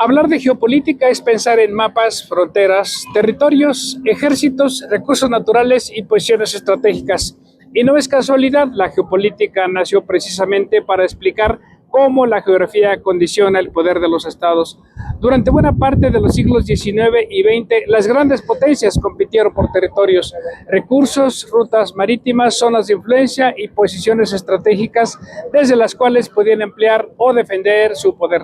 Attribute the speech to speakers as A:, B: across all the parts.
A: Hablar de geopolítica es pensar en mapas, fronteras, territorios, ejércitos, recursos naturales y posiciones estratégicas. Y no es casualidad, la geopolítica nació precisamente para explicar cómo la geografía condiciona el poder de los estados. Durante buena parte de los siglos XIX y XX, las grandes potencias compitieron por territorios, recursos, rutas marítimas, zonas de influencia y posiciones estratégicas desde las cuales podían emplear o defender su poder.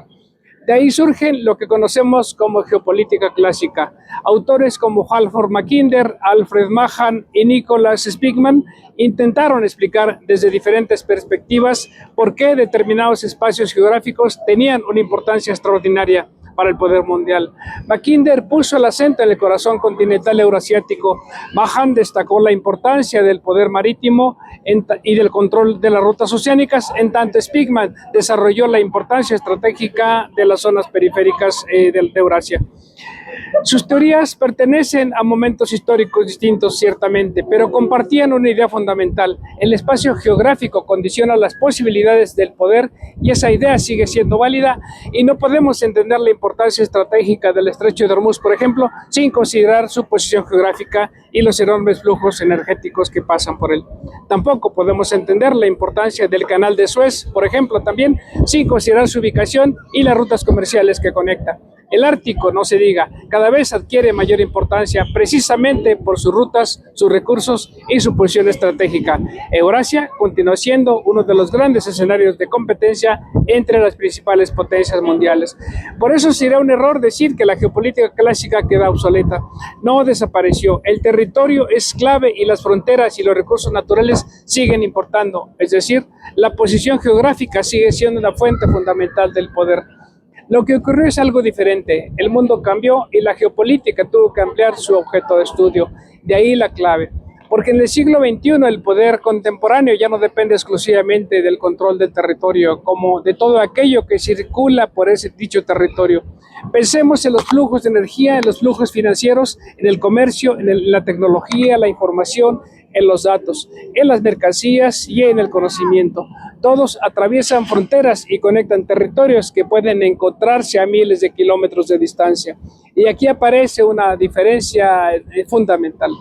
A: De ahí surgen lo que conocemos como geopolítica clásica. Autores como Halford Mackinder, Alfred Mahan y Nicholas Spiegelman intentaron explicar desde diferentes perspectivas por qué determinados espacios geográficos tenían una importancia extraordinaria para el poder mundial. Mackinder puso el acento en el corazón continental eurasiático. Mahan destacó la importancia del poder marítimo y del control de las rutas oceánicas, en tanto Spiegelman desarrolló la importancia estratégica de las zonas periféricas de Eurasia. Sus teorías pertenecen a momentos históricos distintos, ciertamente, pero compartían una idea fundamental. El espacio geográfico condiciona las posibilidades del poder y esa idea sigue siendo válida y no podemos entender la importancia estratégica del Estrecho de Hormuz, por ejemplo, sin considerar su posición geográfica y los enormes flujos energéticos que pasan por él. Tampoco podemos entender la importancia del Canal de Suez, por ejemplo, también sin considerar su ubicación y las rutas comerciales que conecta. El Ártico, no se diga, cada vez adquiere mayor importancia precisamente por sus rutas, sus recursos y su posición estratégica. Eurasia continúa siendo uno de los grandes escenarios de competencia entre las principales potencias mundiales. Por eso sería un error decir que la geopolítica clásica queda obsoleta. No desapareció. El territorio es clave y las fronteras y los recursos naturales siguen importando. Es decir, la posición geográfica sigue siendo una fuente fundamental del poder. Lo que ocurrió es algo diferente. El mundo cambió y la geopolítica tuvo que ampliar su objeto de estudio. De ahí la clave. Porque en el siglo XXI el poder contemporáneo ya no depende exclusivamente del control del territorio, como de todo aquello que circula por ese dicho territorio. Pensemos en los flujos de energía, en los flujos financieros, en el comercio, en la tecnología, la información, en los datos, en las mercancías y en el conocimiento. Todos atraviesan fronteras y conectan territorios que pueden encontrarse a miles de kilómetros de distancia. Y aquí aparece una diferencia fundamental.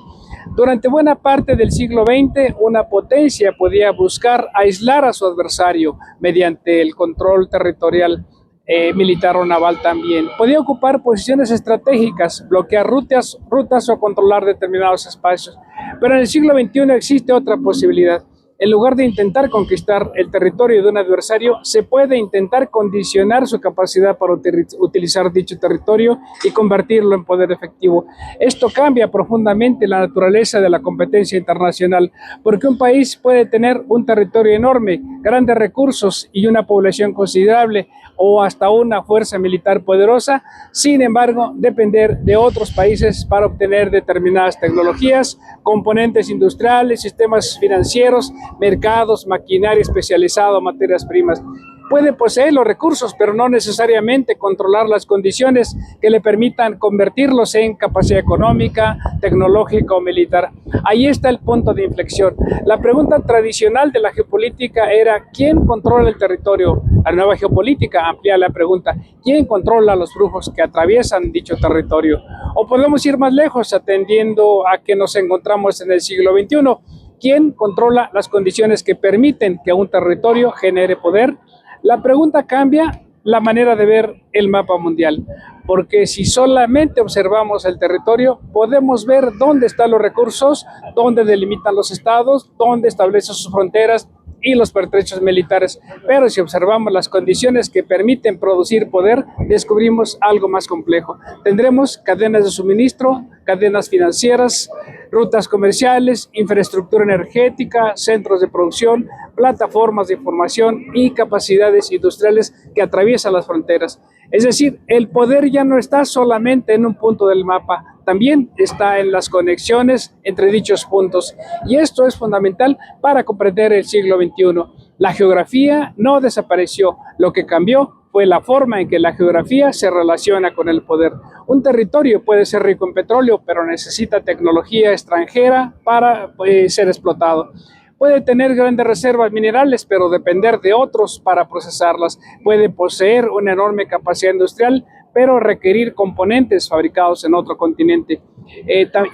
A: Durante buena parte del siglo XX, una potencia podía buscar aislar a su adversario mediante el control territorial, militar o naval también. Podía ocupar posiciones estratégicas, bloquear rutas o controlar determinados espacios. Pero en el siglo XXI existe otra posibilidad. En lugar de intentar conquistar el territorio de un adversario, se puede intentar condicionar su capacidad para utilizar dicho territorio y convertirlo en poder efectivo. Esto cambia profundamente la naturaleza de la competencia internacional, porque un país puede tener un territorio enorme, grandes recursos y una población considerable, o hasta una fuerza militar poderosa, sin embargo, depender de otros países para obtener determinadas tecnologías, componentes industriales, sistemas financieros, mercados, maquinaria especializada, materias primas. Puede poseer los recursos, pero no necesariamente controlar las condiciones que le permitan convertirlos en capacidad económica, tecnológica o militar. Ahí está el punto de inflexión. La pregunta tradicional de la geopolítica era ¿quién controla el territorio? La nueva geopolítica amplía la pregunta ¿quién controla los flujos que atraviesan dicho territorio? O podemos ir más lejos atendiendo a que nos encontramos en el siglo XXI. ¿Quién controla las condiciones que permiten que un territorio genere poder? La pregunta cambia la manera de ver el mapa mundial, porque si solamente observamos el territorio, podemos ver dónde están los recursos, dónde delimitan los estados, dónde establecen sus fronteras y los pertrechos militares. Pero si observamos las condiciones que permiten producir poder, descubrimos algo más complejo. Tendremos cadenas de suministro, cadenas financieras, rutas comerciales, infraestructura energética, centros de producción, plataformas de información y capacidades industriales que atraviesan las fronteras. Es decir, el poder ya no está solamente en un punto del mapa, también está en las conexiones entre dichos puntos. Y esto es fundamental para comprender el siglo XXI. La geografía no desapareció, lo que cambió fue la forma en que la geografía se relaciona con el poder. Un territorio puede ser rico en petróleo, pero necesita tecnología extranjera para ser explotado. Puede tener grandes reservas minerales, pero depender de otros para procesarlas. Puede poseer una enorme capacidad industrial, pero requerir componentes fabricados en otro continente.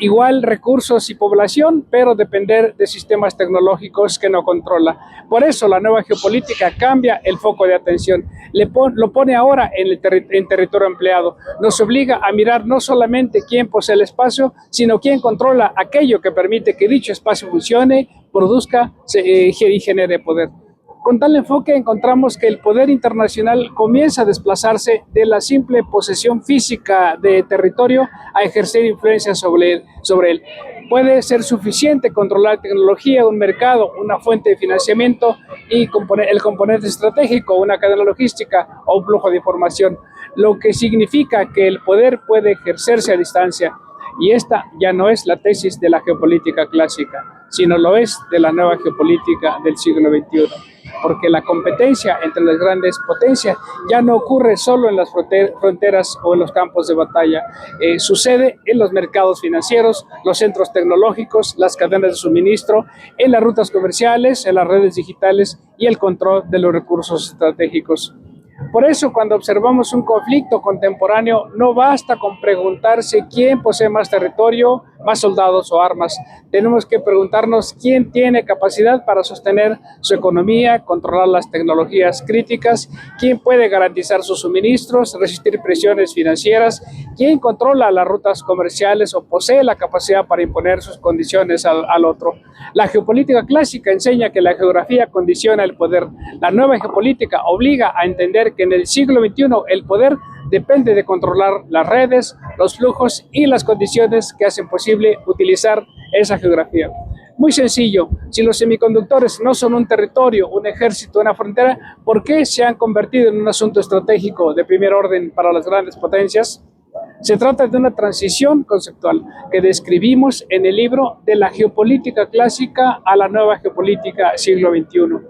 A: Igual recursos y población, pero depender de sistemas tecnológicos que no controla. Por eso la nueva geopolítica cambia el foco de atención, lo pone ahora en territorio empleado, nos obliga a mirar no solamente quién posee el espacio, sino quién controla aquello que permite que dicho espacio funcione, produzca y genere poder. Con tal enfoque encontramos que el poder internacional comienza a desplazarse de la simple posesión física de territorio a ejercer influencia sobre él. Puede ser suficiente controlar tecnología, un mercado, una fuente de financiamiento y el componente estratégico, una cadena logística o un flujo de información, lo que significa que el poder puede ejercerse a distancia. Y esta ya no es la tesis de la geopolítica clásica, sino lo es de la nueva geopolítica del siglo XXI. Porque la competencia entre las grandes potencias ya no ocurre solo en las fronteras o en los campos de batalla, sucede en los mercados financieros, los centros tecnológicos, las cadenas de suministro, en las rutas comerciales, en las redes digitales y el control de los recursos estratégicos. Por eso, cuando observamos un conflicto contemporáneo, no basta con preguntarse quién posee más territorio, más soldados o armas. Tenemos que preguntarnos quién tiene capacidad para sostener su economía, controlar las tecnologías críticas, quién puede garantizar sus suministros, resistir presiones financieras, quién controla las rutas comerciales o posee la capacidad para imponer sus condiciones al otro. La geopolítica clásica enseña que la geografía condiciona el poder. La nueva geopolítica obliga a entender que en el siglo XXI el poder depende de controlar las redes, los flujos y las condiciones que hacen posible utilizar esa geografía. Muy sencillo, si los semiconductores no son un territorio, un ejército, una frontera, ¿por qué se han convertido en un asunto estratégico de primer orden para las grandes potencias? Se trata de una transición conceptual que describimos en el libro De la geopolítica clásica a la nueva geopolítica siglo XXI.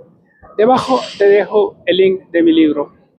A: Debajo te dejo el link de mi libro.